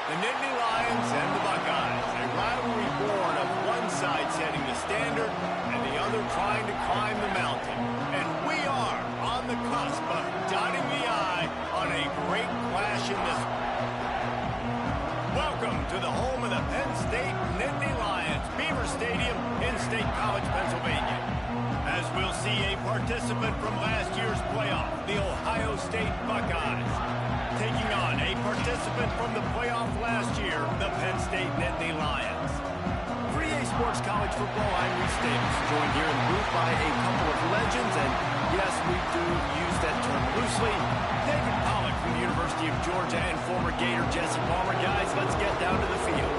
The Nittany Lions and the Buckeyes, a rivalry born of one side setting the standard and the other trying to climb the mountain. And we are on the cusp of dotting the I on a great clash in this one. Welcome to the home of the Penn State Nittany Lions, Beaver Stadium in State College, Pennsylvania. As we'll see a participant from last year's playoff, the Ohio State Buckeyes, taking on a participant from the playoff last year, the Penn State Nittany Lions. For EA Sports College Football, I'm Reese Davis, joined here in the booth by a couple of legends, and yes, we do use that term loosely. David Pollack from the University of Georgia and former Gator Jesse Palmer. Guys, let's get down to the field.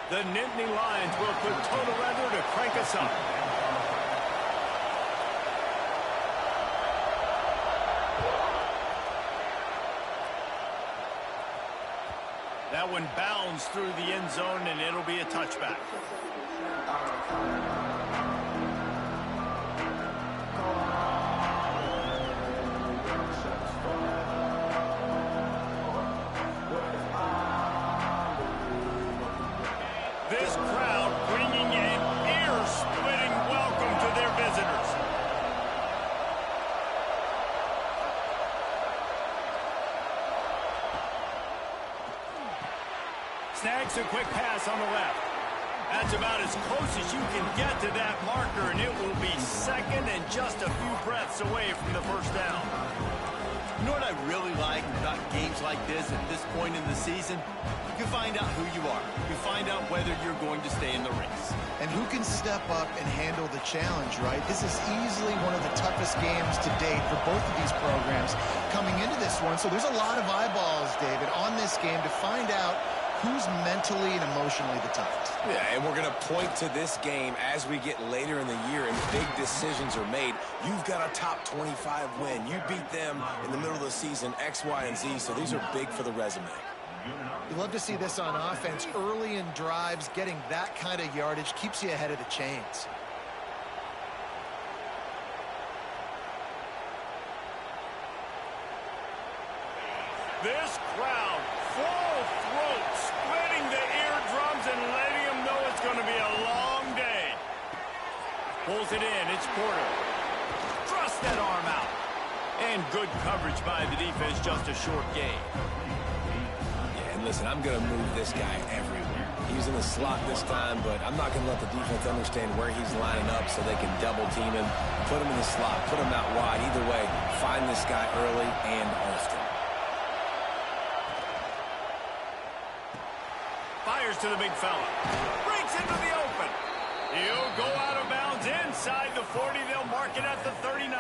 The Nittany Lions will put total leather to crank us up. That one bounds through the end zone, and it'll be a touchback. This crowd bringing an ear-splitting welcome to their visitors. Snags a quick pass on the left. That's about as close as you can get to that marker, and it will be second and just a few breaths away from the first down. You know what I really like about games like this at this point in the season? You find out who you are. You find out whether you're going to stay in the race. And who can step up and handle the challenge, right? This is easily one of the toughest games to date for both of these programs coming into this one. So there's a lot of eyeballs, David, on this game to find out who's mentally and emotionally the toughest. Yeah, and we're going to point to this game as we get later in the year and big decisions are made. You've got a top 25 win. You beat them in the middle of the season, X, Y, and Z, so these are big for the resume. You love to see this on offense. Early in drives, getting that kind of yardage keeps you ahead of the chains. This crowd, full throat, splitting the eardrums and letting them know it's going to be a long day. Pulls it in, it's Porter. Thrust that arm out. And good coverage by the defense, just a short gain. Listen, I'm going to move this guy everywhere. He's in the slot this time, but I'm not going to let the defense understand where he's lining up so they can double team him, put him in the slot, put him out wide. Either way, find this guy early and often. Fires to the big fella. Breaks into the open. He'll go out of bounds inside the 40. They'll mark it at the 39.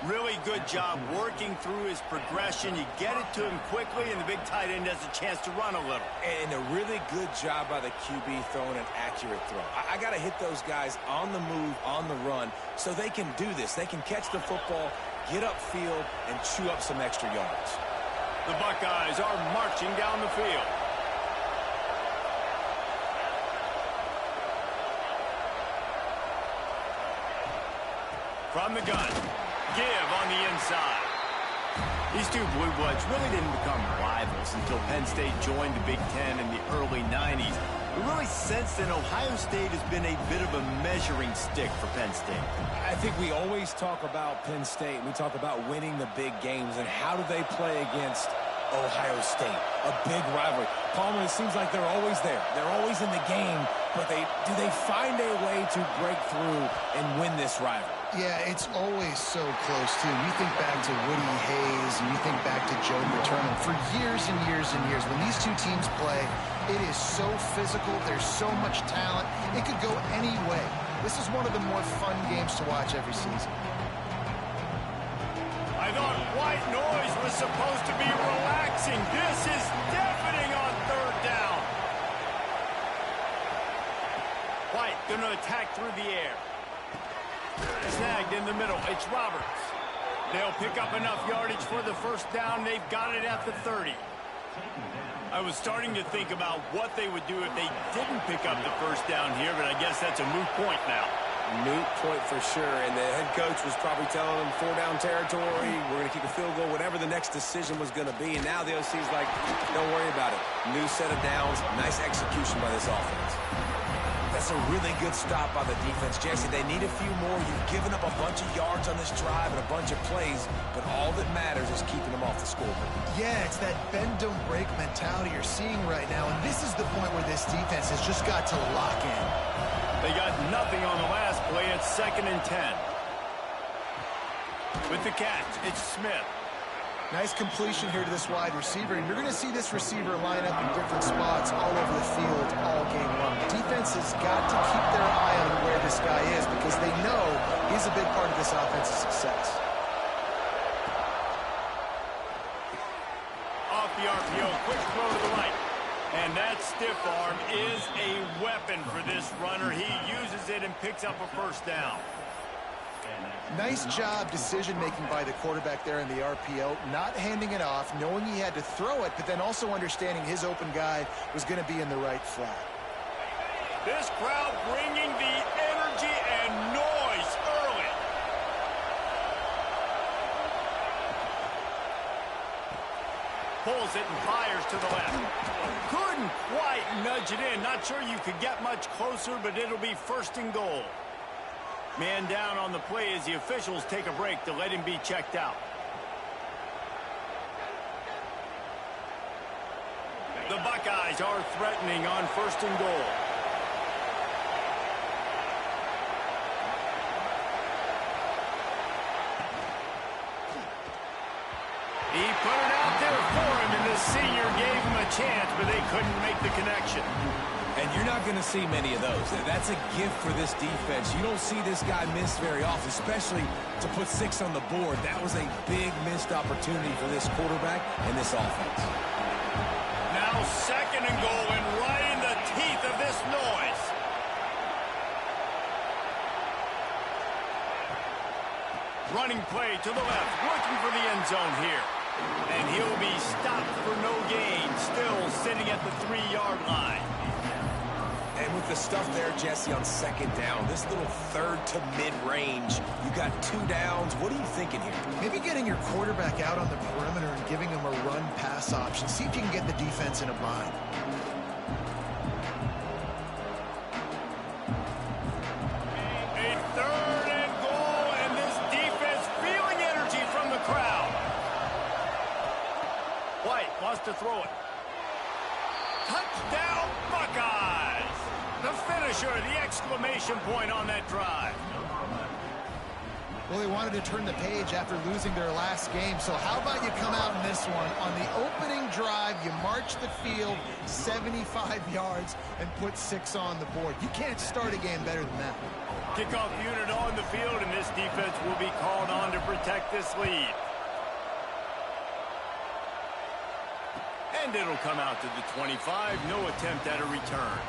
Really good job working through his progression. You get it to him quickly, and the big tight end has a chance to run a little. And a really good job by the QB throwing an accurate throw. I got to hit those guys on the move, on the run, so they can do this. They can catch the football, get upfield, and chew up some extra yards. The Buckeyes are marching down the field. From the gun. Give on the inside. These two Blue Bloods really didn't become rivals until Penn State joined the Big Ten in the early 90s. We really sensed that Ohio State has been a bit of a measuring stick for Penn State. I think we always talk about Penn State. We talk about winning the big games and how do they play against Ohio State, a big rivalry. Palmer, it seems like they're always there. They're always in the game, but do they find a way to break through and win this rivalry? Yeah, it's always so close, too. You think back to Woody Hayes, and you think back to Joe Paterno. For years and years and years, when these two teams play, it is so physical. There's so much talent. It could go any way. This is one of the more fun games to watch every season. I thought white noise was supposed to be relaxing. This is deafening on third down. White going to attack through the air. Snagged in the middle. It's Roberts. They'll pick up enough yardage for the first down. They've got it at the 30. I was starting to think about what they would do if they didn't pick up the first down here, but I guess that's a moot point now. Moot point for sure, and the head coach was probably telling them 4-down territory, we're going to kick a field goal, whatever the next decision was going to be, and now the OC's like, don't worry about it. New set of downs, nice execution by this offense. That's a really good stop by the defense. Jesse, they need a few more. You've given up a bunch of yards on this drive and a bunch of plays, but all that matters is keeping them off the scoreboard. Yeah, it's that bend, don't break mentality you're seeing right now, and this is the point where this defense has just got to lock in. They got nothing on the last play. It's 2nd and 10. With the catch, it's Smith. Nice completion here to this wide receiver, and you're going to see this receiver line up in different spots all over the field all game long. The defense has got to keep their eye on where this guy is because they know he's a big part of this offense's success. Off the RPO, quick throw to the right. And that stiff arm is a weapon for this runner. He uses it and picks up a first down. Nice job decision-making by the quarterback there in the RPO, not handing it off, knowing he had to throw it, but then also understanding his open guy was going to be in the right flat. This crowd bringing the energy and noise early. Pulls it and fires to the left. Couldn't quite nudge it in. Not sure you could get much closer, but it'll be 1st and goal. Man down on the play as the officials take a break to let him be checked out. The Buckeyes are threatening on 1st and goal. He put it out there for him, and the senior gave him a chance, but they couldn't make the connection. And you're not going to see many of those. That's a gift for this defense. You don't see this guy miss very often, especially to put 6 on the board. That was a big missed opportunity for this quarterback and this offense. Now 2nd and goal, and right in the teeth of this noise. Running play to the left, looking for the end zone here. And he'll be stopped for no gain, still sitting at the 3-yard line. And with the stuff there, Jesse, on 2nd down, this little 3rd to mid-range, you got 2 downs. What are you thinking here? Maybe getting your quarterback out on the perimeter and giving him a run-pass option. See if you can get the defense in a bind. A 3rd and goal, and this defense feeling energy from the crowd. White wants to throw it. Touchdown, Buckeyes! The finisher, the exclamation point on that drive. Well, they wanted to turn the page after losing their last game, so how about you come out in this one? On the opening drive, you march the field 75 yards and put 6 on the board. You can't start a game better than that. Kickoff unit on the field, and this defense will be called on to protect this lead. And it'll come out to the 25. No attempt at a return.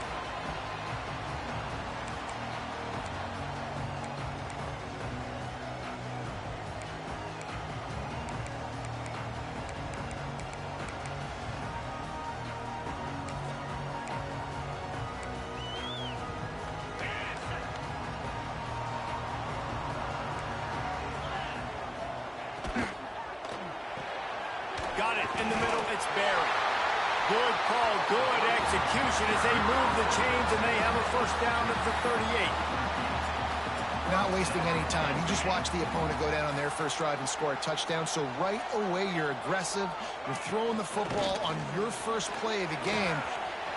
Got it in the middle. It's Barry. Good call, good execution as they move the chains, and they have a first down at the 38. Not wasting any time. You just watch the opponent go down on their first drive and score a touchdown. So right away, you're aggressive. You're throwing the football on your first play of the game.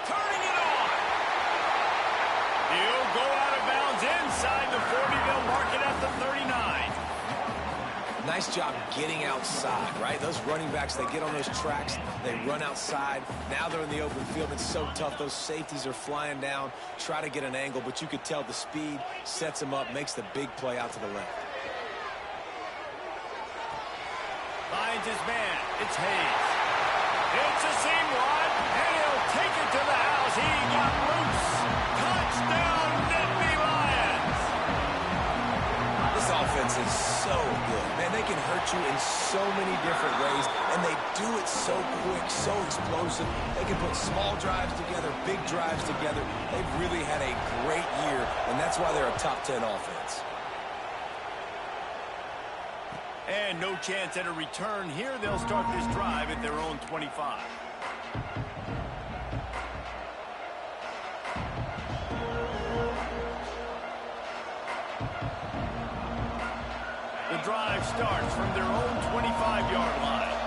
Turning it on. He'll go out of bounds inside the 40. They'll mark it at the 39. Nice job getting outside, right? Those running backs, they get on those tracks, they run outside. Now they're in the open field. It's so tough. Those safeties are flying down, try to get an angle, but you could tell the speed sets him up, makes the big play out to the left. Finds his man. It's Hayes. It's a seam run, and he'll take it to the house. He got loose. Touchdown, Nittany Lions. This offense is so good. Man, they can hurt you in so many different ways, and they do it so quick, so explosive. They can put small drives together, big drives together. They've really had a great year, and that's why they're a top 10 offense. And no chance at a return here. They'll start this drive at their own 25. The drive starts from their own 25-yard line.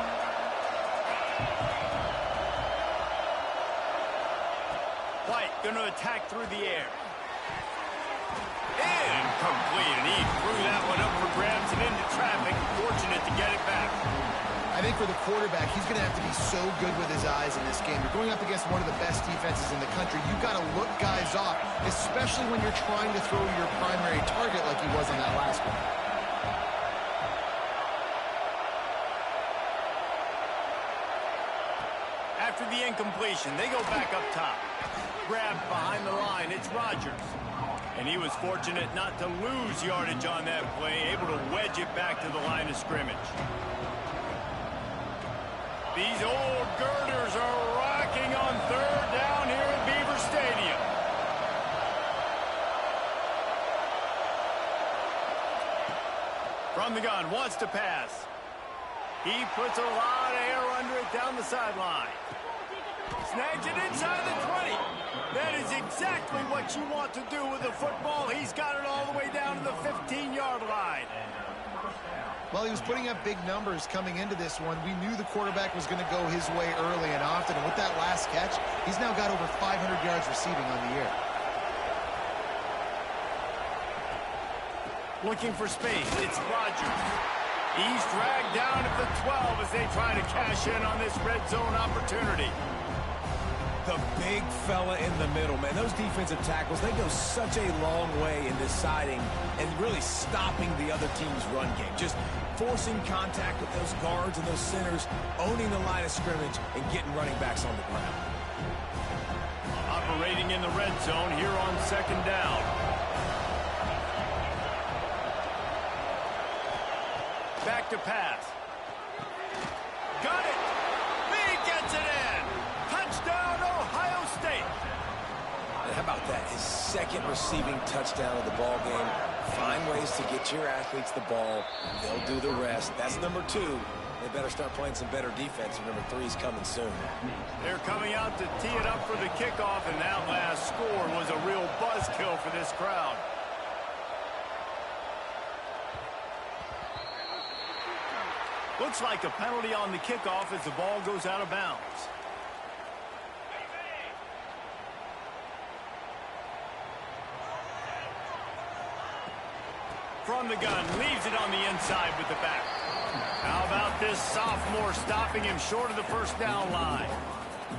White going to attack through the air. Incomplete, and he threw that one up for grabs and into traffic. Fortunate to get it back. I think for the quarterback, he's going to have to be so good with his eyes in this game. You're going up against one of the best defenses in the country. You've got to look guys off, especially when you're trying to throw your primary target like he was on that last one. After the incompletion, they go back up top. Grabbed behind the line, it's Rodgers. And he was fortunate not to lose yardage on that play, able to wedge it back to the line of scrimmage. These old girders are rocking on third down here at Beaver Stadium. From the gun, wants to pass. He puts a lot of air under it down the sideline. Snags it inside the 20. That is exactly what you want to do with the football. He's got it all the way down to the 15-yard line. Well, he was putting up big numbers coming into this one. We knew the quarterback was going to go his way early and often. And with that last catch, he's now got over 500 yards receiving on the year. Looking for space. It's Rodgers. He's dragged down at the 12 as they try to cash in on this red zone opportunity. The big fella in the middle, man. Those defensive tackles, they go such a long way in deciding and really stopping the other team's run game. Just forcing contact with those guards and those centers, owning the line of scrimmage, and getting running backs on the ground. Operating in the red zone here on second down. Back to pass. Got it. He gets it in. Touchdown, Ohio State. And how about that? His second receiving touchdown of the ball game. Find ways to get your athletes the ball. They'll do the rest. That's number 2. They better start playing some better defense. Number 3 is coming soon. They're coming out to tee it up for the kickoff, and that last score was a real buzzkill for this crowd. Looks like a penalty on the kickoff as the ball goes out of bounds. From the gun, leaves it on the inside with the back. How about this sophomore stopping him short of the first down line?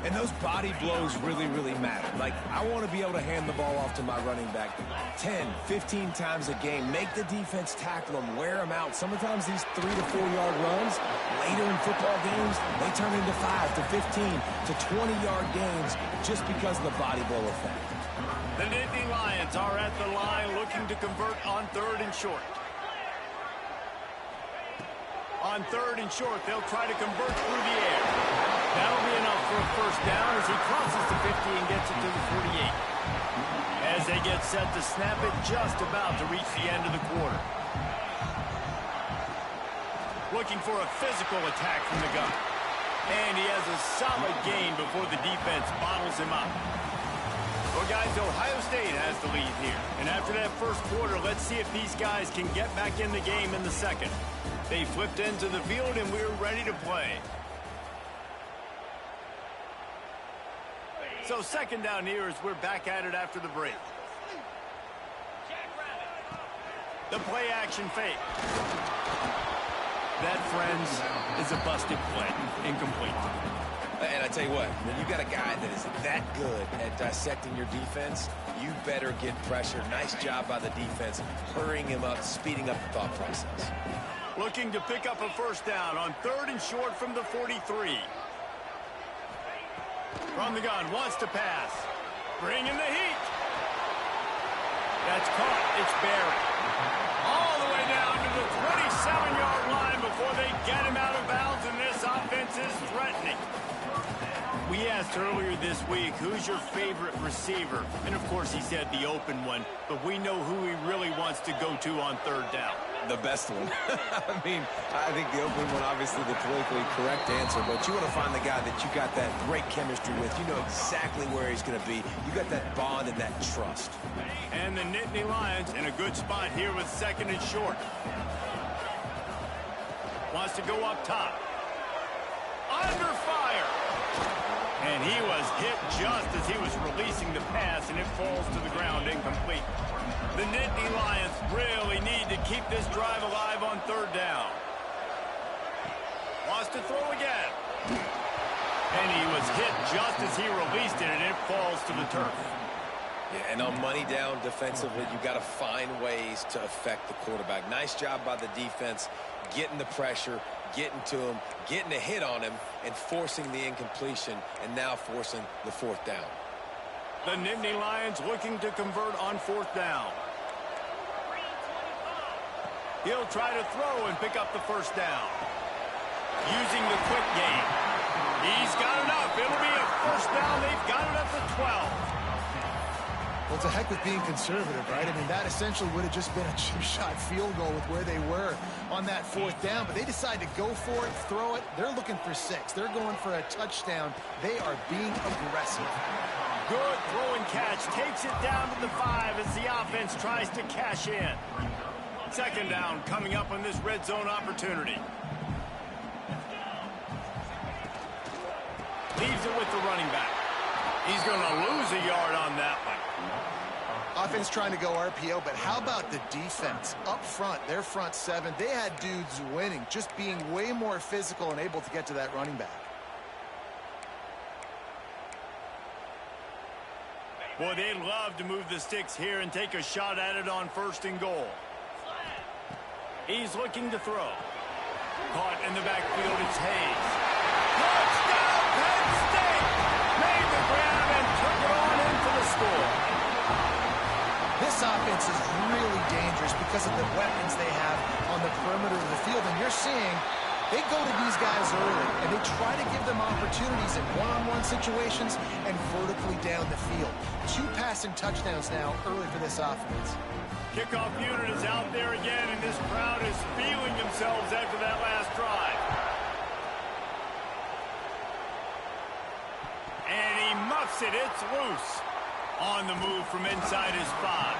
And those body blows really, really matter. Like, I want to be able to hand the ball off to my running back 10, 15 times a game. Make the defense tackle them, wear them out. Sometimes these 3 to 4 yard runs, later in football games, they turn into 5 to 15 to 20-yard gains just because of the body blow effect. The Nittany Lions are at the line looking to convert on third and short. On third and short, they'll try to convert through the air. That'll be enough for a first down as he crosses the 50 and gets it to the 48. As they get set to snap it, just about to reach the end of the quarter. Looking for a physical attack from the gun. And he has a solid gain before the defense bottles him up. Well, guys, Ohio State has the lead here. And after that first quarter, let's see if these guys can get back in the game in the second. They flipped into the field, and we're ready to play. So second down here as we're back at it after the break. The play action fake. That, friends, is a busted play. Incomplete. And I tell you what, when you got a guy that is that good at dissecting your defense, you better get pressure. Nice job by the defense, hurrying him up, speeding up the thought process. Looking to pick up a first down on third and short from the 43. From the gun, wants to pass. Bringing the heat. That's caught. It's Barry. All the way down to the 27-yard line before they get him out of bounds, and this offense is threatening. We asked earlier this week, who's your favorite receiver? And, of course, he said the open one, but we know who he really wants to go to on third down. The best one. I mean, I think the open one, obviously the politically correct answer, but you want to find the guy that you got that great chemistry with. You know exactly where he's going to be. You got that bond and that trust. And the Nittany Lions in a good spot here with second and short. Wants to go up top. Under fire. And he was hit just as he was releasing the pass, and it falls to the ground incomplete. The Nittany Lions really need to keep this drive alive on third down. Wants to throw again. And he was hit just as he released it, and it falls to the turf. Yeah, and on money down defensively, you got to find ways to affect the quarterback. Nice job by the defense, getting the pressure, getting to him, getting a hit on him, and forcing the incompletion, and now forcing the fourth down. The Nittany Lions looking to convert on fourth down. He'll try to throw and pick up the first down. Using the quick game. He's got enough. It'll be a first down. They've got it at the 12. Well, it's a heck with being conservative, right? I mean, that essentially would have just been a chip-shot field goal with where they were on that fourth down. But they decide to go for it, throw it. They're looking for 6. They're going for a touchdown. They are being aggressive. Good throw and catch. Takes it down to the 5 as the offense tries to cash in. Second down coming up on this red zone opportunity. Leaves it with the running back. He's going to lose a yard on that one. Offense trying to go RPO, but how about the defense? Up front, their front 7, they had dudes winning, just being way more physical and able to get to that running back. Boy, they'd love to move the sticks here and take a shot at it on first and goal. He's looking to throw. Caught in the backfield, it's Hayes. Touchdown, Penn State! Made the grab and took it on in for the score. This offense is really dangerous because of the weapons they have on the perimeter of the field. And you're seeing they go to these guys early, and they try to give them opportunities in one-on-one situations and vertically down the field. 2 passing touchdowns now early for this offense. Kickoff unit is out there again, and this crowd is feeling themselves after that last drive. And he muffs it. It's loose. On the move from inside his 5.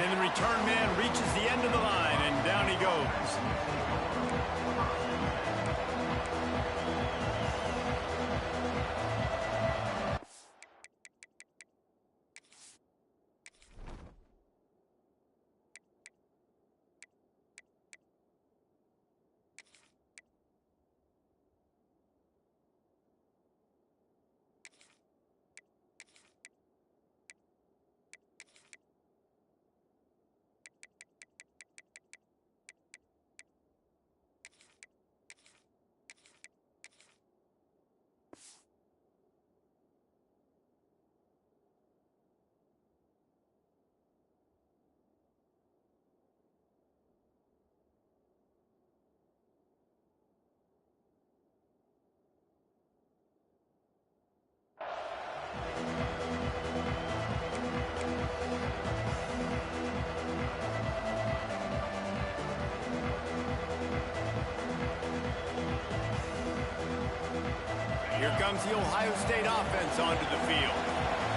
And the return man reaches the end of the line, and down he goes. Here comes the Ohio State offense onto the field.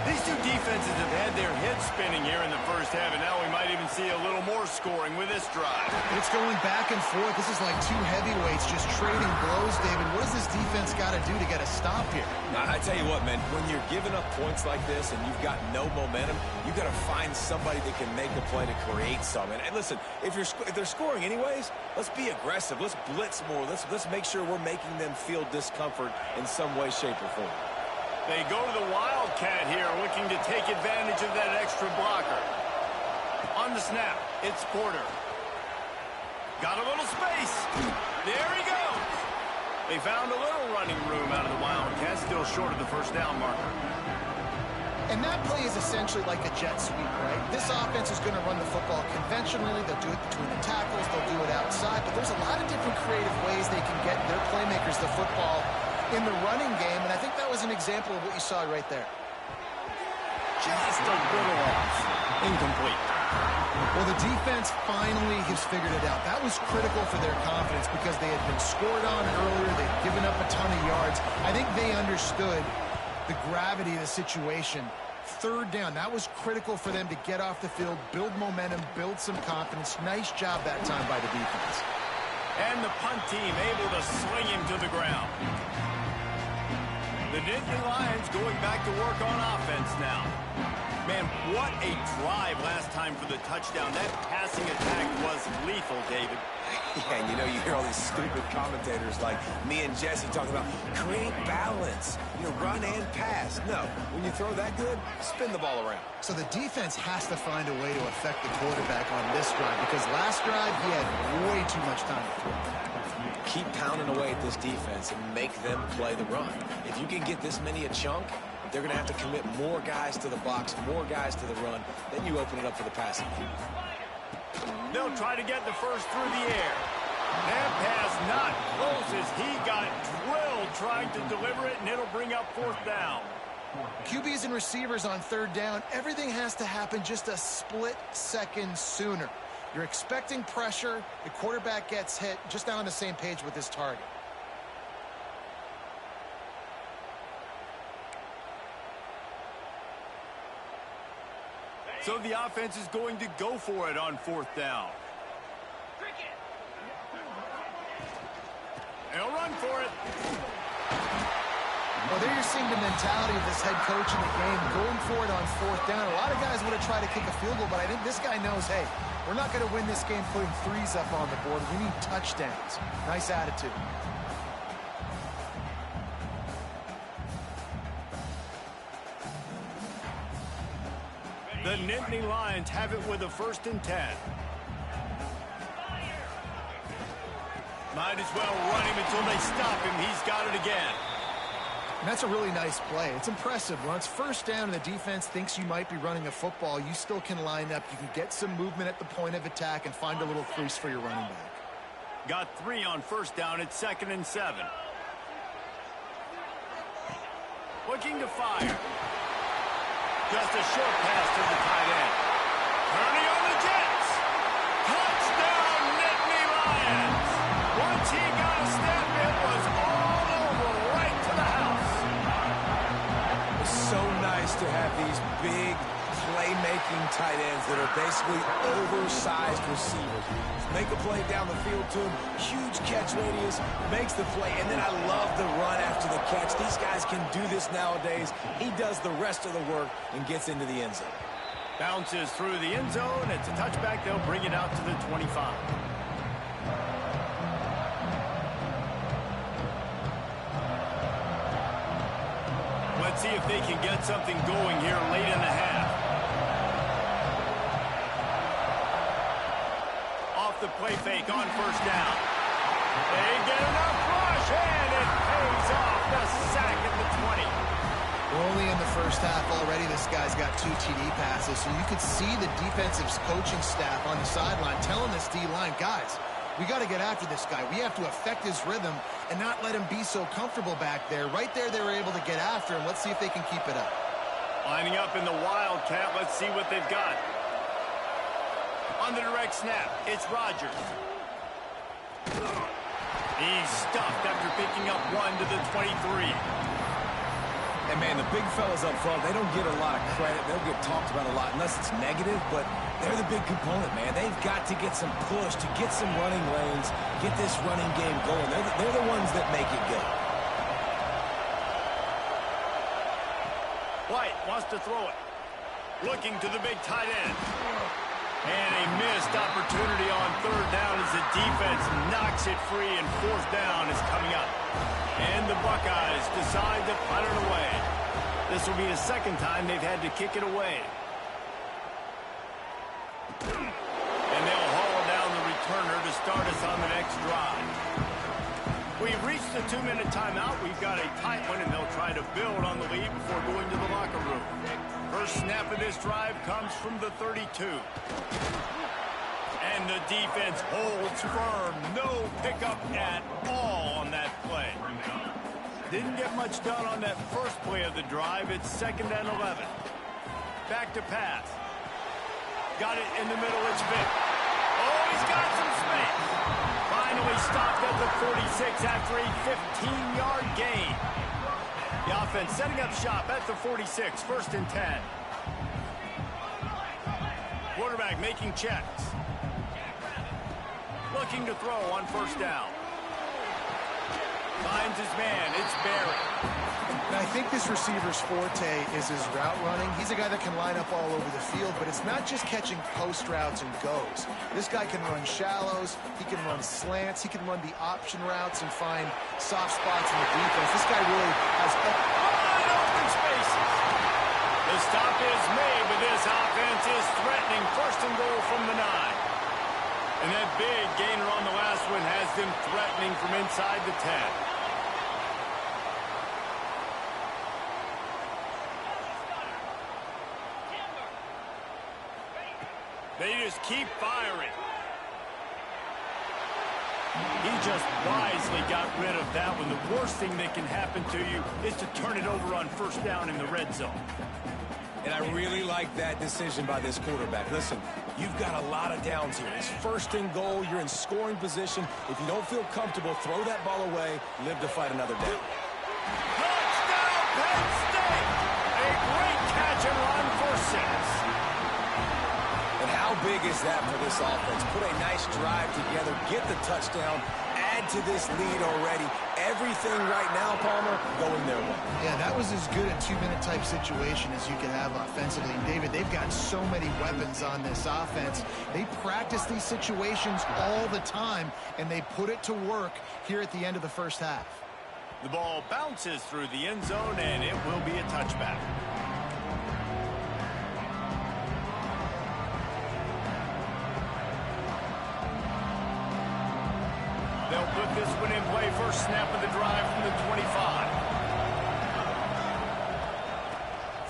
These two defenses have had their heads spinning here in the first half, and now we might even see a little more scoring with this drive. It's going back and forth. This is like 2 heavyweights just trading blows, David. What does this defense got to do to get a stop here? I tell you what, man, when you're giving up points like this and you've got no momentum, you got to find somebody that can make a play to create something. And listen, if they're scoring anyways, let's be aggressive. Let's blitz more. Let's make sure we're making them feel discomfort in some way, shape, or form. They go to the Wildcat here, looking to take advantage of that extra blocker. On the snap, it's Porter. Got a little space. There he goes. They found a little running room out of the Wildcat, still short of the first down marker. And that play is essentially like a jet sweep, right? This offense is going to run the football conventionally. They'll do it between the tackles. They'll do it outside. But there's a lot of different creative ways they can get their playmakers the football in the running game. And I think that was an example of what you saw right there. Just a little off. Incomplete. Well, the defense finally has figured it out. That was critical for their confidence because they had been scored on earlier. They'd given up a ton of yards. I think they understood the gravity of the situation. Third down, that was critical for them to get off the field, build momentum, build some confidence. Nice job that time by the defense. And the punt team able to sling him to the ground. The Nittany Lions going back to work on offense now. Man, what a drive last time for the touchdown. That passing attack was lethal, David. Yeah, and you hear all these stupid commentators like me and Jesse talking about create balance, run and pass. No, when you throw that good, spin the ball around. So the defense has to find a way to affect the quarterback on this drive because last drive he had way too much time to throw. Keep pounding away at this defense and make them play the run. If you can get this many a chunk, they're going to have to commit more guys to the box, more guys to the run. Then you open it up for the passing game. They'll try to get the first through the air. That pass not close as he got drilled trying to deliver it, and it'll bring up fourth down. QBs and receivers on third down, everything has to happen just a split second sooner. You're expecting pressure. The quarterback gets hit. Just not on the same page with his target. So the offense is going to go for it on fourth down. They'll run for it. Well, there you're seeing the mentality of this head coach in the game, going for it on fourth down. A lot of guys would have tried to kick a field goal, but I think this guy knows, hey, we're not going to win this game putting threes up on the board. We need touchdowns. Nice attitude. The Nittany Lions have it with a 1st and 10. Might as well run him until they stop him. He's got it again. And that's a really nice play. It's impressive. When it's first down and the defense thinks you might be running a football, you still can line up. You can get some movement at the point of attack and find a little crease for your running back. Got 3 on first down at 2nd and 7. Looking to fire. Just a short pass to the tight end. Turning on the Jets. Touchdown, Nittany Lions. Once he got a step, it was all over right to the house. It's so nice to have these big playmaking tight ends that are basically oversized receivers. Make a play down the field to him, huge catch radius, makes the play, and then I love the run after the catch. These guys can do this nowadays. He does the rest of the work and gets into the end zone. Bounces through the end zone. It's a touchback. They'll bring it out to the 25. Let's see if they can get something going here late in the half. Off the play fake on first down. They get enough rush, and it pays off. The sack at the 20. We're only in the first half already. This guy's got 2 TD passes, so you could see the defensive coaching staff on the sideline telling this D-line, guys, we got to get after this guy. We have to affect his rhythm and not let him be so comfortable back there. Right there, they were able to get after him. Let's see if they can keep it up. Lining up in the Wildcat. Let's see what they've got. On the direct snap, it's Rodgers. He's stuffed after picking up 1 to the 23. And, man, the big fellas up front, they don't get a lot of credit. They'll get talked about a lot unless it's negative, but they're the big component, man. They've got to get some push, to get some running lanes, get this running game going. They're the ones that make it go. White wants to throw it. Looking to the big tight end. And a missed opportunity on third down as the defense knocks it free, and fourth down is coming up. And the Buckeyes decide to punt it away. This will be the second time they've had to kick it away. And they'll haul down the returner to start us on the next drive. We've reached the 2-minute timeout. We've got a tight one, and they'll try to build on the lead before going to the locker room. this drive comes from the 32. And the defense holds firm. No pickup at all on that play. Didn't get much done on that first play of the drive. It's 2nd and 11. Back to pass. Got it in the middle. It's Vick. Oh, he's got some space. Finally stopped at the 46 after a 15-yard gain. The offense setting up shop at the 46. 1st and 10. Quarterback making checks. Looking to throw on 1st down. Finds his man. It's Barry. And I think this receiver's forte is his route running. He's a guy that can line up all over the field, but it's not just catching post routes and goes. This guy can run shallows. He can run slants. He can run the option routes and find soft spots in the defense. This guy really has open spaces. The stop is made, but this offense is threatening. 1st and goal from the 9. And that big gainer on the last one has them threatening from inside the 10. They just keep firing. He just wisely got rid of that one. The worst thing that can happen to you is to turn it over on 1st down in the red zone. And I really like that decision by this quarterback. Listen, you've got a lot of downs here. It's 1st and goal. You're in scoring position. If you don't feel comfortable, throw that ball away. Live to fight another down. Touchdown, Penn State! A great catch and run for 6. And how big is that for this offense? Put a nice drive together, get the touchdown, add to this lead already. Everything right now, Palmer, going their way. Yeah, that was as good a 2-minute type situation as you can have offensively. David, they've got so many weapons on this offense. They practice these situations all the time, and they put it to work here at the end of the 1st half. The ball bounces through the end zone, and it will be a touchback. They'll put this one in play. 1st snap of the drive from the 25.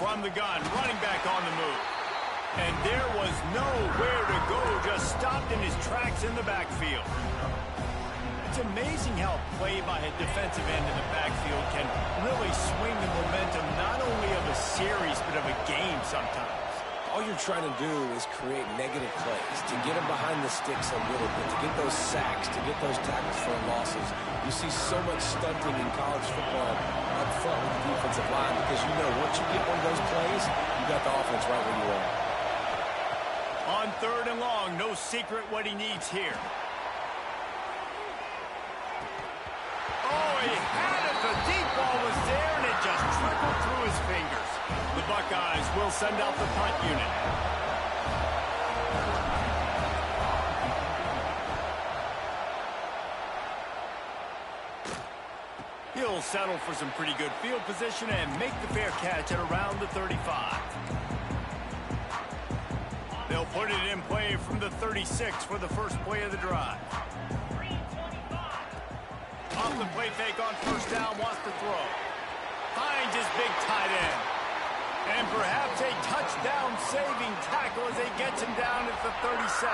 From the gun, running back on the move. And there was nowhere to go, just stopped in his tracks in the backfield. It's amazing how play by a defensive end in the backfield can really swing the momentum not only of a series, but of a game sometimes. All you're trying to do is create negative plays, to get them behind the sticks a little bit, to get those sacks, to get those tackles for losses. You see so much stunting in college football up front with the defensive line because you know once you get one of those plays, you got the offense right where you are. On 3rd and long, no secret what he needs here. Oh, he had it. The deep ball was there, and it just trickled through his fingers. The Buckeyes will send out the punt unit. He'll settle for some pretty good field position and make the fair catch at around the 35. They'll put it in play from the 36 for the 1st play of the drive. Off the play fake on 1st down, wants to throw. Finds his big tight end. And perhaps a touchdown-saving tackle as he gets him down at the 37.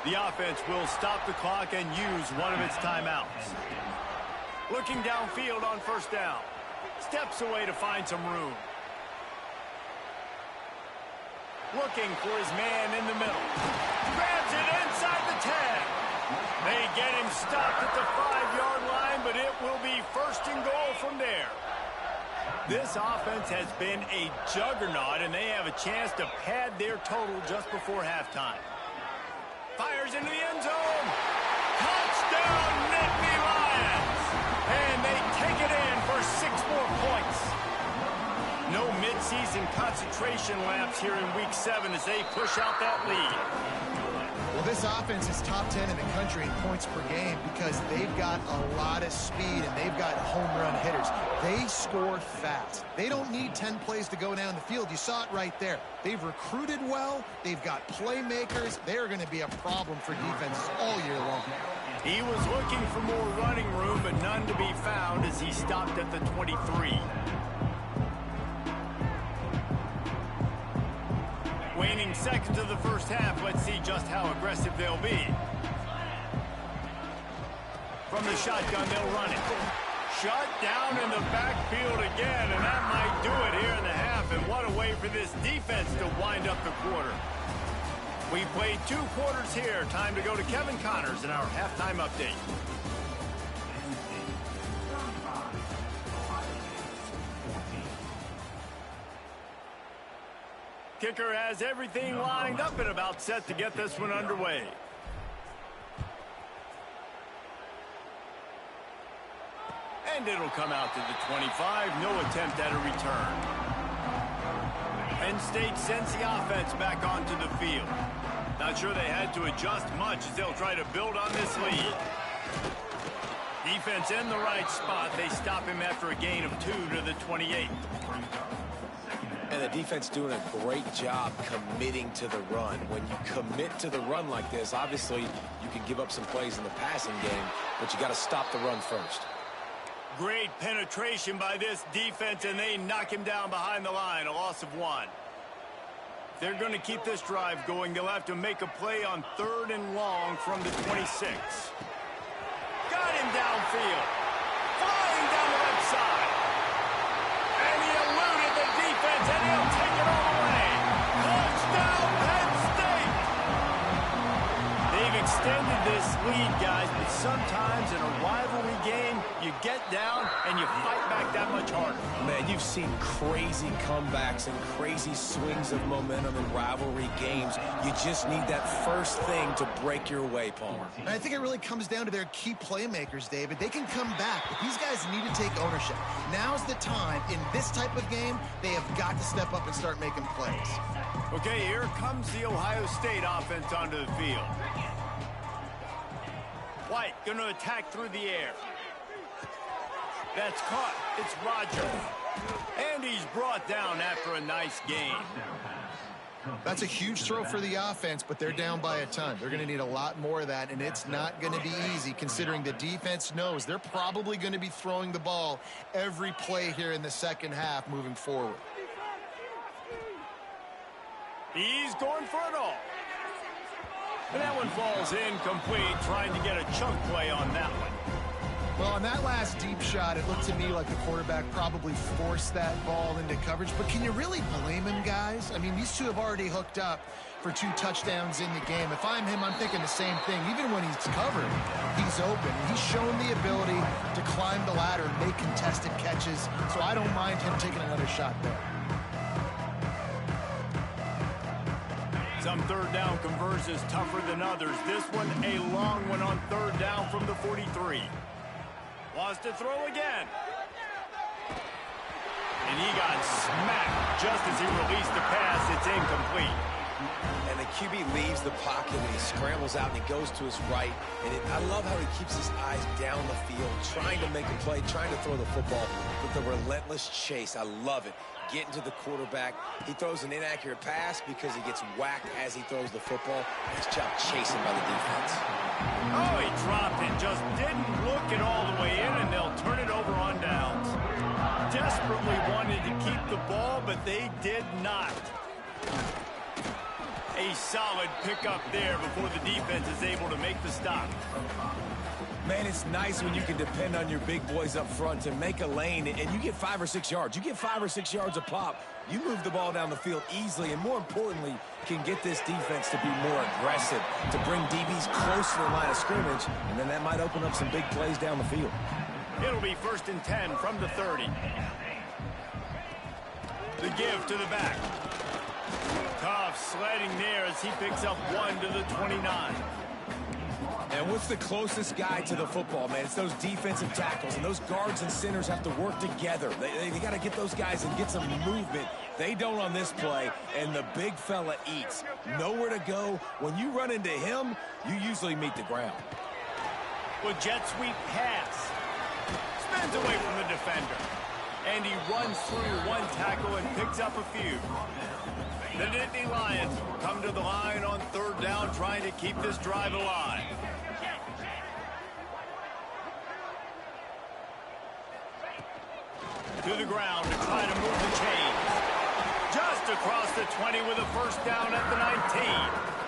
The offense will stop the clock and use one of its timeouts. Looking downfield on 1st down. Steps away to find some room. Looking for his man in the middle. Grabs it inside the 10. They get him stopped at the 5-yard line, but it will be 1st and goal from there. This offense has been a juggernaut, and they have a chance to pad their total just before halftime. Fires into the end zone. Touchdown, Nittany Lions! And they take it in for 6 more points. No midseason concentration lapse here in Week 7 as they push out that lead. Well, this offense is top 10 in the country in points per game because they've got a lot of speed and they've got home run hitters. They score fast. They don't need 10 plays to go down the field. You saw it right there. They've recruited well. They've got playmakers. They're going to be a problem for defenses all year long. He was looking for more running room, but none to be found as he stopped at the 23. remaining seconds of the first half. Let's see just how aggressive they'll be. From the shotgun, they'll run it. Shut down in the backfield again, and that might do it here in the half. And what a way for this defense to wind up the quarter. We played 2 quarters here. Time to go to Kevin Connors in our halftime update. Kicker has everything lined up and about set to get this one underway. And it'll come out to the 25. No attempt at a return. Penn State sends the offense back onto the field. Not sure they had to adjust much as they'll try to build on this lead. Defense in the right spot. They stop him after a gain of 2 to the 28. And the defense doing a great job committing to the run. When you commit to the run like this, obviously you can give up some plays in the passing game, but you got to stop the run first. Great penetration by this defense, and they knock him down behind the line, a loss of 1. They're going to keep this drive going. They'll have to make a play on 3rd and long from the 26. Got him downfield. Flying down the left side. And he eluded the defense, and he'll take it all the way. Touchdown, Penn State! They've extended this lead, guys, but sometimes in a rivalry game, you get down and you fight back that much harder. Man, you've seen crazy comebacks and crazy swings of momentum in rivalry games. You just need that first thing to break your way, Palmer. And I think it really comes down to their key playmakers, David. They can come back, but these guys need to take ownership. Now's the time. In this type of game, they have got to step up and start making plays. Okay, here comes the Ohio State offense onto the field. White going to attack through the air. That's caught. It's Roger. And he's brought down after a nice gain. That's a huge throw for the offense, but they're down by a ton. They're going to need a lot more of that, and it's not going to be easy considering the defense knows they're probably going to be throwing the ball every play here in the second half moving forward. He's going for it all. And that one falls incomplete, trying to get a chunk play on that one. Well, on that last deep shot, it looked to me like the quarterback probably forced that ball into coverage. But can you really blame him, guys? I mean, these two have already hooked up for 2 touchdowns in the game. If I'm him, I'm thinking the same thing. Even when he's covered, he's open. He's shown the ability to climb the ladder and make contested catches. So I don't mind him taking another shot there. Some third down conversions tougher than others. This one, a long one on 3rd down from the 43. Wants to throw again. And he got smacked just as he released the pass. It's incomplete. And the QB leaves the pocket and he scrambles out and he goes to his right. And I love how he keeps his eyes down the field, trying to make a play, trying to throw the football with the relentless chase. I love it. Getting to the quarterback. He throws an inaccurate pass because he gets whacked as he throws the football. Nice job chasing by the defense. Oh, he dropped it. Just didn't look it all the way in, and they'll turn it over on downs. Desperately wanted to keep the ball, but they did not. A solid pickup there before the defense is able to make the stop. Man, it's nice when you can depend on your big boys up front to make a lane, and you get 5 or 6 yards. You get 5 or 6 yards a pop. You move the ball down the field easily, and more importantly, can get this defense to be more aggressive, to bring DBs close to the line of scrimmage, and then that might open up some big plays down the field. It'll be 1st and 10 from the 30. The give to the back. Tough sledding there as he picks up 1 to the 29. And what's the closest guy to the football, man? It's those defensive tackles, and those guards and centers have to work together. They got to get those guys and get some movement. They don't on this play, and the big fella eats. Nowhere to go. When you run into him, you usually meet the ground. With jet sweep pass. Spins away from the defender. And he runs through 1 tackle and picks up a few. The Nittany Lions come to the line on 3rd down, trying to keep this drive alive. To the ground to try to move the chains. Just across the 20 with a first down at the 19.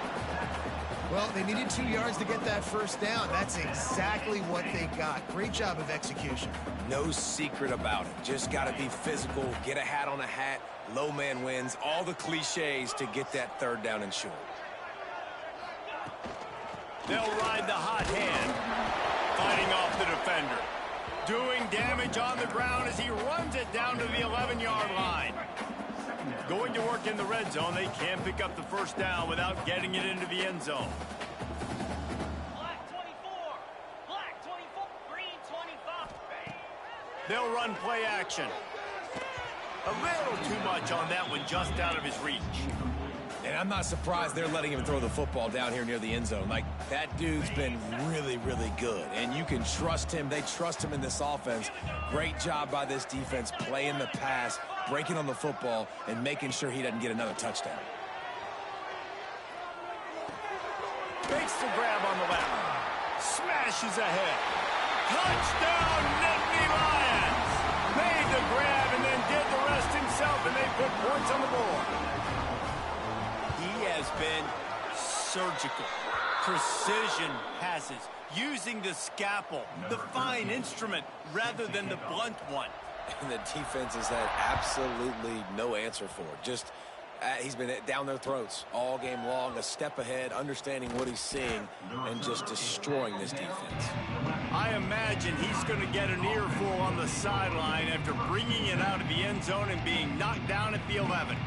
Well, they needed 2 yards to get that first down. That's exactly what they got. Great job of execution. No secret about it. Just got to be physical, get a hat on a hat, low man wins, all the cliches to get that third down and short. They'll ride the hot hand, fighting off the defender. Doing damage on the ground as he runs it down to the 11-yard line. Going to work in the red zone, they can't pick up the first down without getting it into the end zone. Black 24, black 24, green 25. They'll run play action. A little too much on that one, just out of his reach. And I'm not surprised they're letting him throw the football down here near the end zone. Like, that dude's been really, really good. And you can trust him. They trust him in this offense. Great job by this defense playing the pass, breaking on the football, and making sure he doesn't get another touchdown. Makes the grab on the left. Smashes ahead. Touchdown, Nittany Lions! Made the grab and then did the rest himself, and they put points on the board. He has been surgical. Precision passes, using the scalpel, the fine instrument, rather than the blunt one. And the defense has had absolutely no answer for it. Just, he's been down their throats all game long, a step ahead, understanding what he's seeing, and just destroying this defense. I imagine he's going to get an earful on the sideline after bringing it out of the end zone and being knocked down at the 11.